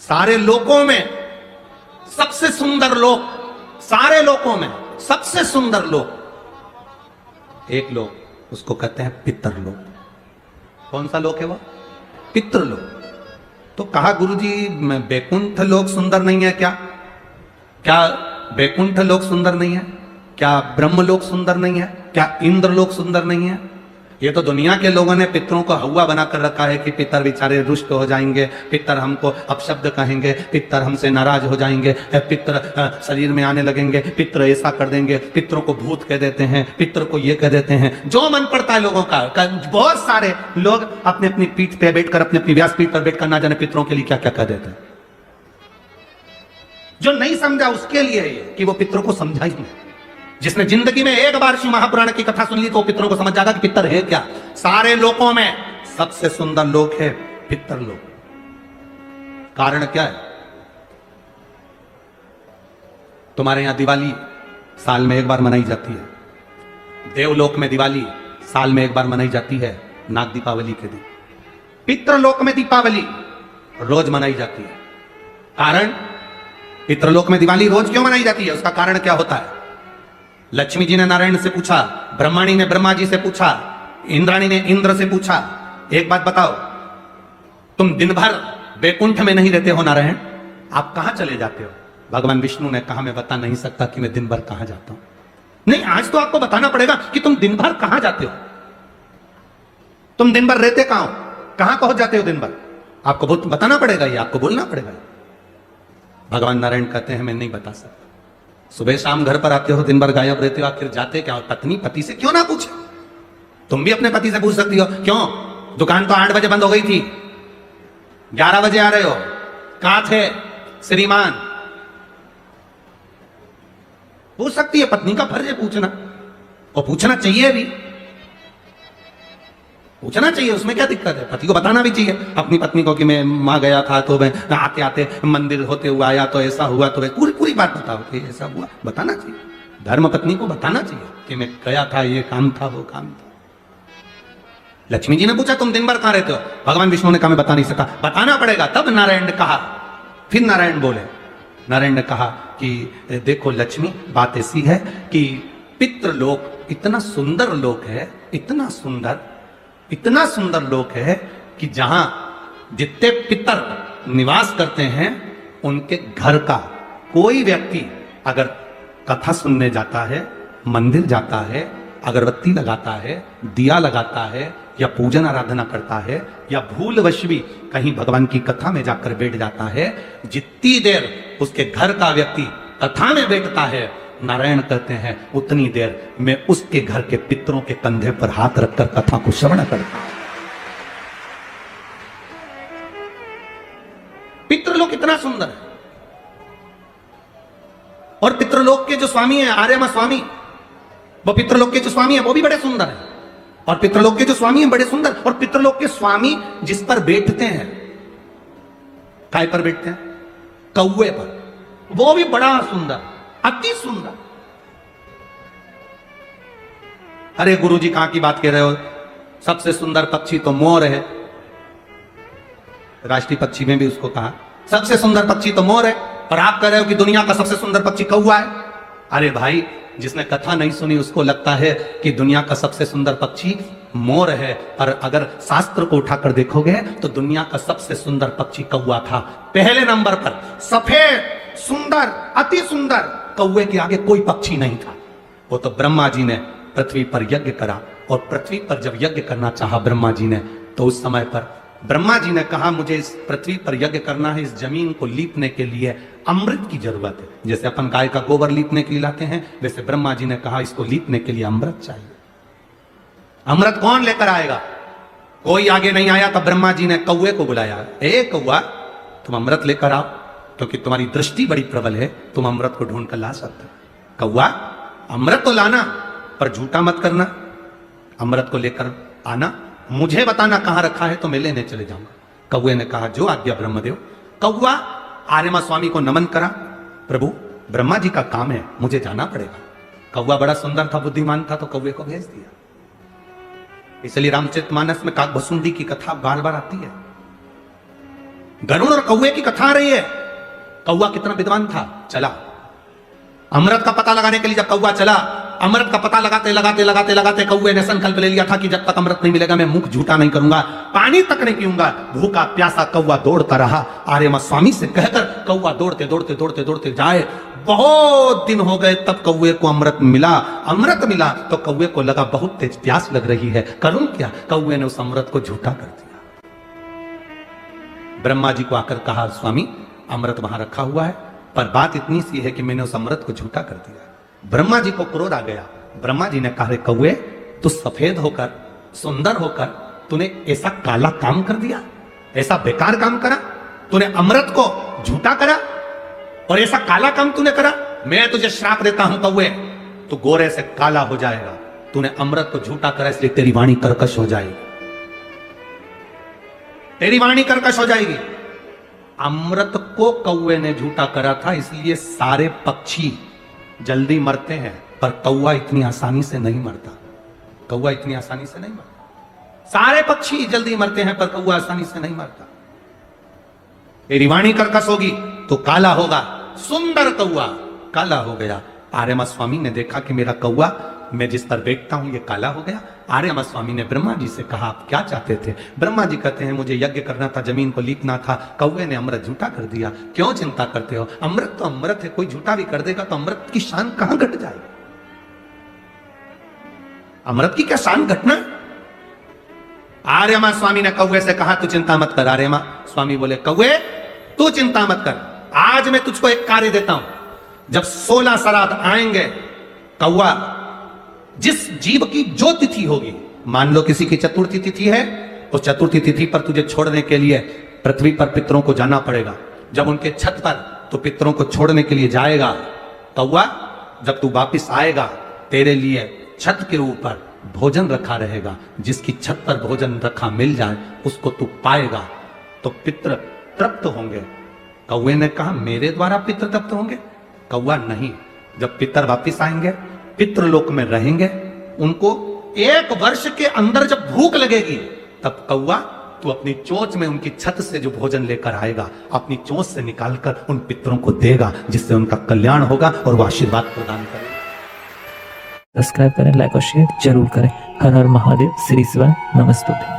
सारे लोकों में सबसे सुंदर लोक, सारे लोकों में सबसे सुंदर लोक एक लोक, उसको कहते हैं पितरलोक। कौन सा लोक है वह? पितरलोक। तो कहा गुरुजी बैकुंठ लोक सुंदर नहीं है क्या? क्या बैकुंठ लोक सुंदर नहीं है? क्या ब्रह्मलोक सुंदर नहीं है? क्या इंद्रलोक सुंदर नहीं है? ये तो दुनिया के लोगों ने पितरों को हवा बनाकर रखा है कि पितर बेचारे रुष्ट हो जाएंगे, पितर हमको अपशब्द कहेंगे, पितर हमसे नाराज हो जाएंगे, पितर शरीर में आने लगेंगे, पितर ऐसा कर देंगे, पितरों को भूत कह देते हैं, पितर को ये कह देते हैं, जो मन पड़ता है लोगों का। बहुत सारे लोग अपने अपनी पीठ पे बैठकर, अपनी अपनी व्यासपीठ पर बैठकर ना जाने पितरों के लिए क्या क्या कह देते हैं। जो नहीं समझा उसके लिए है कि वो पितरों को समझा ही नहीं। जिसने जिंदगी में एक बार शिव महापुराण की कथा सुन ली तो पितरों को समझ जाएगा कि पितर है क्या। सारे लोकों में सबसे सुंदर लोक है पितरलोक। कारण क्या है? तुम्हारे यहां दिवाली साल में एक बार मनाई जाती है, देवलोक में दिवाली साल में एक बार मनाई जाती है, नाग दीपावली के दिन। पितरलोक में दीपावली रोज मनाई जाती है। कारण? पितरलोक में दिवाली रोज क्यों मनाई जाती है, उसका कारण क्या होता है? लक्ष्मी जी ने नारायण से पूछा, ब्रह्माणी ने ब्रह्मा जी से पूछा, इंद्राणी ने इंद्र से पूछा, एक बात बताओ, तुम दिन भर बैकुंठ में नहीं रहते हो नारायण, आप कहां चले जाते हो? भगवान विष्णु ने कहा मैं बता नहीं सकता कि मैं दिन भर कहां जाता हूं। नहीं, आज तो आपको बताना पड़ेगा कि तुम दिन भर कहां जाते हो, तुम दिन भर रहते कहां हो, कहां पहुंच जाते हो दिन भर, आपको बताना पड़ेगा, ये आपको बोलना पड़ेगा। भगवान नारायण कहते हैं मैं नहीं बता सकता। सुबह शाम घर पर आते हो, दिन भर गायब रहते हो, आखिर जाते क्या हो? पत्नी पति से क्यों ना पूछे? तुम भी अपने पति से पूछ सकती हो, क्यों दुकान तो 8 बजे बंद हो गई थी, 11 बजे आ रहे हो, कहां थे श्रीमान? पूछ सकती है, पत्नी का फर्ज है पूछना, और पूछना चाहिए भी, पूछना चाहिए, उसमें क्या दिक्कत है? पति को बताना भी चाहिए अपनी पत्नी को कि मैं वहां गया था तो मैं आते आते मंदिर होते हुए आया तो ऐसा हुआ, तो पूरी पूरी बात बताओ कि ऐसा हुआ, बताना चाहिए। धर्म पत्नी को बताना चाहिए कि मैं गया था, ये काम था, वो काम था। लक्ष्मी जी ने पूछा तुम दिन भर कहां रहते हो? भगवान विष्णु ने कहा मैं बता नहीं सकता। बताना पड़ेगा। तब नारायण ने कहा, फिर नारायण बोले, नारायण ने कहा कि देखो लक्ष्मी, बात ऐसी है कि पितृलोक इतना सुंदर लोक है, इतना सुंदर लोक है कि जहां जितने पितर निवास करते हैं उनके घर का कोई व्यक्ति अगर कथा सुनने जाता है, मंदिर जाता है, अगरबत्ती लगाता है, दिया लगाता है, या पूजन आराधना करता है, या भूलवश भी कहीं भगवान की कथा में जाकर बैठ जाता है, जितनी देर उसके घर का व्यक्ति कथा में बैठता है, नारायण कहते हैं उतनी देर मैं उसके घर के पितरों के कंधे पर हाथ रखकर कथा को श्रवण करता हूं। पितृलोक इतना सुंदर है। और पितृलोक के जो स्वामी है आर्यमा स्वामी, वो पितृलोक के जो स्वामी है वो भी बड़े सुंदर है। और पितृलोक के जो स्वामी है बड़े सुंदर, और पितृलोक के स्वामी जिस पर बैठते हैं, काय पर बैठते हैं? कौवे पर, वो भी बड़ा सुंदर, अति सुंदर। अरे गुरुजी कहां की बात कह रहे हो? सबसे सुंदर पक्षी तो मोर है, राष्ट्रीय पक्षी में भी उसको कहा सबसे सुंदर पक्षी तो मोर है, और आप कह रहे हो कि दुनिया का सबसे सुंदर पक्षी कौवा है। अरे भाई, जिसने कथा नहीं सुनी उसको लगता है कि दुनिया का सबसे सुंदर पक्षी मोर है, पर अगर शास्त्र को उठाकर देखोगे तो दुनिया का सबसे सुंदर पक्षी कौवा था। पहले नंबर पर सफेद सुंदर अति सुंदर कौवे के आगे कोई पक्षी नहीं था। वो तो ब्रह्मा जी ने पृथ्वी पर यज्ञ करा, और पृथ्वी पर जब यज्ञ करना चाहा ब्रह्मा जी ने, तो उस समय पर ब्रह्मा जी ने कहा मुझे इस पृथ्वी पर यज्ञ करना है, इस जमीन को लीपने के लिए अमृत की जरूरत है। जैसे अपन गाय का गोबर लीपने के लिए लाते हैं, वैसे ब्रह्मा जी ने कहा इसको लीपने के लिए अमृत चाहिए। अमृत कौन लेकर आएगा? कोई आगे नहीं आया, तब ब्रह्मा जी ने कौवे को बुलाया, ए कौवा तुम अमृत लेकर आओ, क्योंकि तुम्हारी दृष्टि बड़ी प्रबल है, तुम अमृत को ढूंढ कर ला सकते हो। कौवा अमृत तो लाना, पर झूठा मत करना, अमृत को लेकर आना, मुझे बताना कहां रखा है तो मैं लेने चले जाऊंगा। कौवे ने कहा जो आज्ञा ब्रह्मदेव। कौवा आर्यमा स्वामी को नमन करा, प्रभु ब्रह्मा जी का काम है, मुझे जाना पड़ेगा। कौवा बड़ा सुंदर था, बुद्धिमान था, तो कौवे को भेज दिया। इसलिए रामचरितमानस में काकभसुंडी की कथा बार बार आती है। गरुड़ और कौवे की कथा आ रही है। कौवा कितना विद्वान था, चला अमृत का पता लगाने के लिए। जब कौवा चला, अमृत का पता लगाते लगाते लगाते लगाते कौवे ने संकल्प ले लिया था कि जब तक अमृत नहीं मिलेगा मैं मुख झूठा नहीं करूंगा, पानी तक नहीं पीऊंगा। भूखा प्यासा कौवा दौड़ता रहा। आर्यमा स्वामी से कहकर कौवा दौड़ते दौड़ते दौड़ते दौड़ते जाए। बहुत दिन हो गए, तब कौवे को अमृत मिला। अमृत मिला तो कौवे को लगा बहुत तेज प्यास लग रही है, करूं क्या? कौवे ने उस अमृत को झूठा कर दिया। ब्रह्मा जी को आकर कहा, स्वामी अमृत वहां रखा हुआ है, पर बात इतनी सी है कि मैंने उस अमृत को झूठा कर दिया। ब्रह्मा जी को क्रोध आ गया। ब्रह्मा जी ने कहा, कौवे तू सफेद होकर सुंदर होकर तूने ऐसा काला काम कर दिया, ऐसा बेकार काम करा, तूने अमृत को झूठा करा और ऐसा काला काम तूने करा। मैं तुझे श्राप देता हूं कौवे, तू गोरे से काला हो जाएगा। तूने अमृत को झूठा करा इसलिए तेरी वाणी कर्कश हो जाएगी, तेरी वाणी कर्कश हो जाएगी। अमृत को कौवे ने झूठा करा था, इसलिए सारे पक्षी जल्दी मरते हैं, पर कौवा इतनी आसानी से नहीं मरता। कौवा इतनी आसानी से नहीं मरता। सारे पक्षी जल्दी मरते हैं, पर कौवा आसानी से नहीं मरता। तेरी वाणी कर्कश होगी तो काला होगा। सुंदर कौवा काला हो गया। आर्यमा स्वामी ने देखा कि मेरा कौवा मैं जिस पर बैठता हूं ये काला हो गया। आर्यमा स्वामी ने ब्रह्मा जी से कहा, आप क्या चाहते थे? ब्रह्मा जी कहते हैं, मुझे यज्ञ करना था, जमीन को लीपना था, कौवे ने अमृत झूठा कर दिया। क्यों चिंता करते हो? अमृत तो अमृत है, कोई झूठा भी कर देगा तो अमृत की शान कहां घट जाएगी? अमृत की क्या शान घटना? आर्यमा स्वामी ने कौवे से कहा, तू चिंता मत कर। आर्यमा स्वामी बोले, कौवे तू चिंता मत कर, आज मैं तुझको एक कार्य देता हूं। जब 16 श्राद्ध आएंगे, कौवा जिस जीव की जो तिथि होगी, मान लो किसी की चतुर्थी तिथि है, उस चतुर्थी तिथि पर तुझे छोड़ने के लिए पृथ्वी पर पितरों को जाना पड़ेगा। जब उनके छत पर तो पितरों को छोड़ने के लिए जाएगा, कौवा जब तू वापिस आएगा तेरे लिए छत के ऊपर भोजन रखा रहेगा। जिसकी छत पर भोजन रखा मिल जाए उसको तू पाएगा तो पितृ तृप्त होंगे। कौवे ने कहा, मेरे द्वारा पितृ तृप्त होंगे? कौवा नहीं, जब पितर वापिस आएंगे, पितृलोक में रहेंगे, उनको 1 वर्ष के अंदर जब भूख लगेगी, तब कौवा तू अपनी चोंच में उनकी छत से जो भोजन लेकर आएगा, अपनी चोंच से निकालकर उन पितरों को देगा, जिससे उनका कल्याण होगा और वो आशीर्वाद प्रदान करेगा। सब्सक्राइब करें, लाइक और शेयर जरूर करें। हर हर महादेव। श्री शिवाय। नमस्ते।